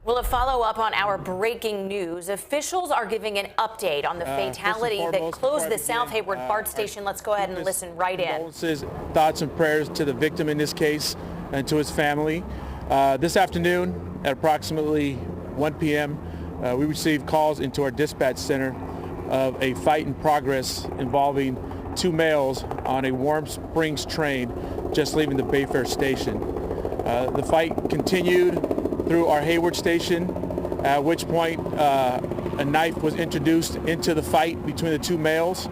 Well, a follow-up on our breaking news. Officials are giving an update on the fatality that closed the South Hayward BART station. Let's go ahead and listen right in. Condolences, thoughts and prayers to the victim in this case and to his family. This afternoon at approximately 1 p.m., we received calls into our dispatch center of a fight in progress involving two males on a Warm Springs train just leaving the Bayfair station. The fight continued through our Hayward station, at which point a knife was introduced into the fight between the two males.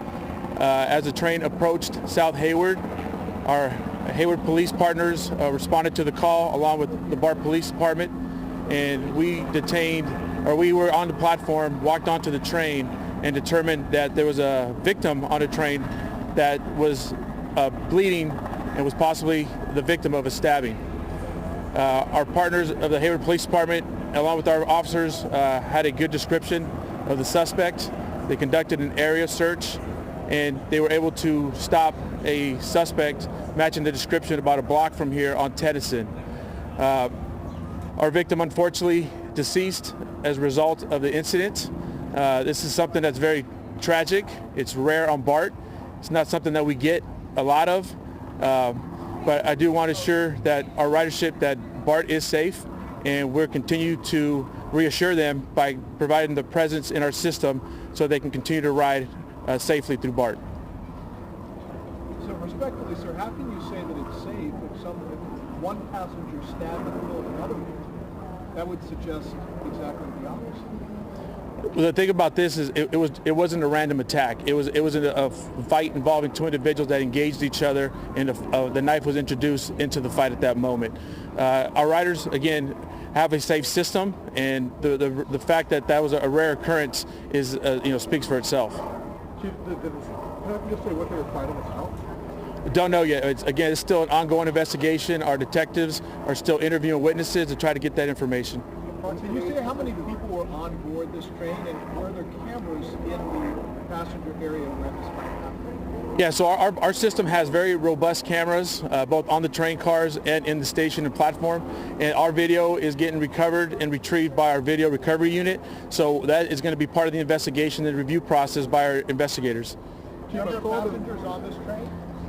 As the train approached South Hayward, our Hayward police partners responded to the call along with the BART Police Department, and we were on the platform, walked onto the train, and determined that there was a victim on the train that was bleeding and was possibly the victim of a stabbing. Our partners of the Hayward Police Department, along with our officers, had a good description of the suspect. They conducted an area search, and they were able to stop a suspect matching the description about a block from here on Tennyson. Our victim, unfortunately, deceased as a result of the incident. This is something that's very tragic. It's rare on BART. It's not something that we get a lot of. But I do want to assure that our ridership, that BART is safe, and we'll continue to reassure them by providing the presence in our system so they can continue to ride safely through BART. So respectfully, sir, how can you say that it's safe if one passenger stabbed in the middle of another one? That would suggest exactly the opposite. Well, the thing about this is it wasn't a random attack. It was a fight involving two individuals that engaged each other, and the knife was introduced into the fight at that moment. Our riders, again, have a safe system, and the fact that that was a rare occurrence is speaks for itself. Chief, can I just say what they were fighting about? Don't know yet. It's still an ongoing investigation. Our detectives are still interviewing witnesses to try to get that information. Can you say how many people were on board this train, and were there cameras in the passenger area where this might happen? Yeah, so our system has very robust cameras, both on the train cars and in the station and platform. And our video is getting recovered and retrieved by our video recovery unit. So that is going to be part of the investigation and review process by our investigators. Were there passengers on this train?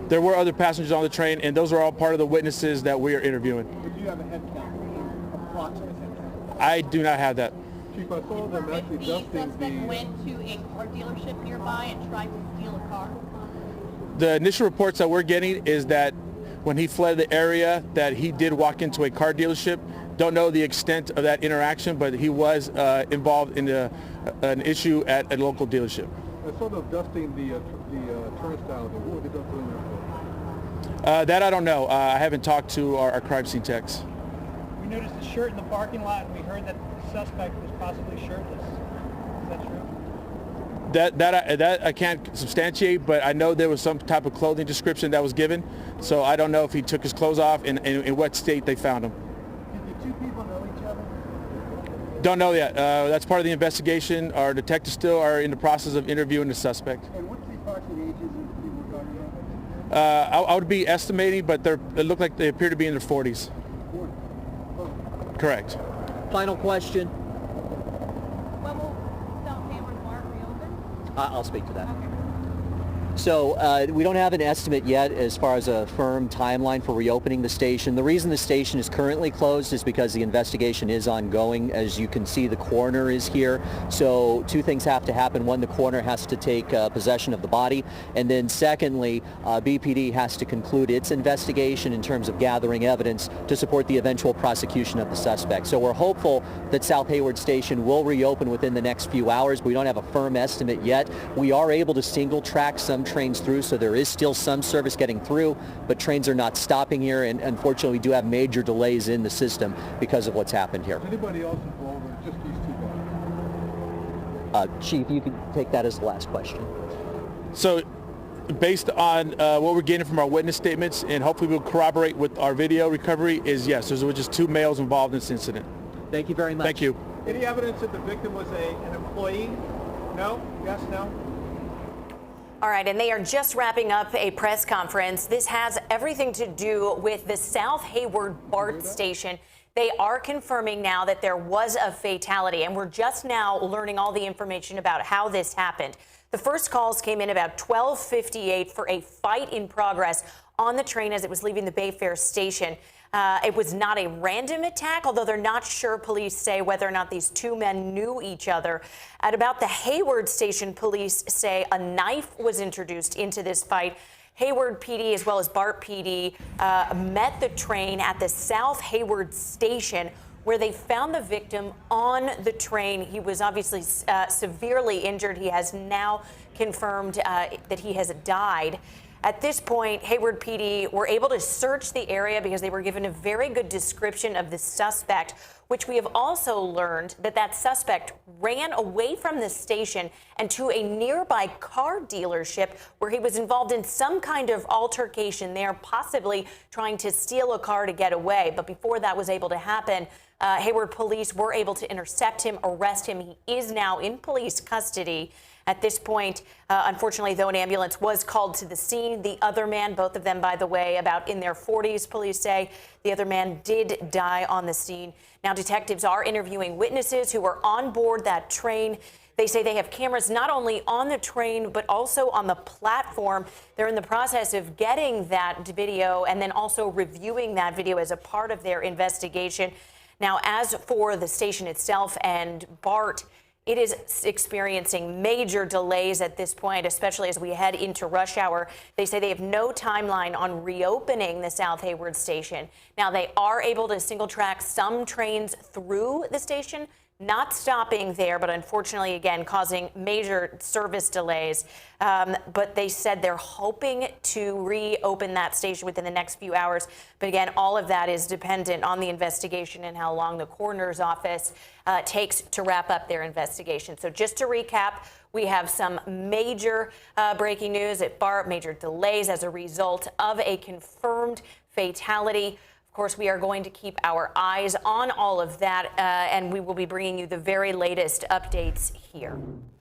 There were other passengers on the train, and those are all part of the witnesses that we are interviewing. Do you have a head count, approximate head count? I do not have that. Chief, I saw them actually dusting the suspect went to a car dealership nearby and tried to steal a car. The initial reports that we're getting is that when he fled the area, that he did walk into a car dealership. Don't know the extent of that interaction, but he was involved in an issue at a local dealership. I saw them dusting the turnstile. What were they doing there for? That I don't know. I haven't talked to our crime scene techs. We noticed a shirt in the parking lot, and we heard that the suspect was possibly shirtless. Is that true? That I can't substantiate, but I know there was some type of clothing description that was given. So I don't know if he took his clothes off and in what state they found him. Did the two people know each other? Don't know yet. That's part of the investigation. Our detectives still are in the process of interviewing the suspect. And what's the approximate ages of the people we're talking about? I would be estimating, but they look like they appear to be in their 40s. Correct. Final question. When will South Hayward BART reopen? I'll speak to that. Okay. So we don't have an estimate yet as far as a firm timeline for reopening the station. The reason the station is currently closed is because the investigation is ongoing. As you can see, the coroner is here. So two things have to happen. One, the coroner has to take possession of the body. And then secondly, BPD has to conclude its investigation in terms of gathering evidence to support the eventual prosecution of the suspect. So we're hopeful that South Hayward Station will reopen within the next few hours. We don't have a firm estimate yet. We are able to single track some trains through, so there is still some service getting through, but trains are not stopping here, and unfortunately we do have major delays in the system because of what's happened here. Is anybody else involved, or just these two guys? Chief, you can take that as the last question. So based on what we're getting from our witness statements, and hopefully we'll corroborate with our video recovery, is yes, there were just two males involved in this incident. Thank you very much. Thank you. Any evidence that the victim was an employee? No? Yes? No? All right, and they are just wrapping up a press conference. This has everything to do with the South Hayward BART station. They are confirming now that there was a fatality, and we're just now learning all the information about how this happened. The first calls came in about 12:58 for a fight in progress on the train as it was leaving the Bayfair station. It was not a random attack, although they're not sure, police say, whether or not these two men knew each other. At about the Hayward station, police say a knife was introduced into this fight. Hayward PD as well as BART PD met the train at the South Hayward station, where they found the victim on the train. He was obviously severely injured. He has now confirmed that he has died. At this point, Hayward PD were able to search the area because they were given a very good description of the suspect, which we have also learned that that suspect ran away from the station and to a nearby car dealership where he was involved in some kind of altercation there, possibly trying to steal a car to get away. But before that was able to happen, Hayward police were able to intercept him, arrest him. He is now in police custody. At this point, unfortunately, though, an ambulance was called to the scene. The other man, both of them, by the way, about in their 40s, police say. The other man did die on the scene. Now, detectives are interviewing witnesses who were on board that train. They say they have cameras not only on the train, but also on the platform. They're in the process of getting that video and then also reviewing that video as a part of their investigation. Now, as for the station itself and BART, it is experiencing major delays at this point, especially as we head into rush hour. They say they have no timeline on reopening the South Hayward station. Now, they are able to single track some trains through the station, not stopping there, but unfortunately, again, causing major service delays. But they said they're hoping to reopen that station within the next few hours. But again, all of that is dependent on the investigation and how long the coroner's office takes to wrap up their investigation. So just to recap, we have some major breaking news at BART, major delays as a result of a confirmed fatality. Of course, we are going to keep our eyes on all of that, and we will be bringing you the very latest updates here.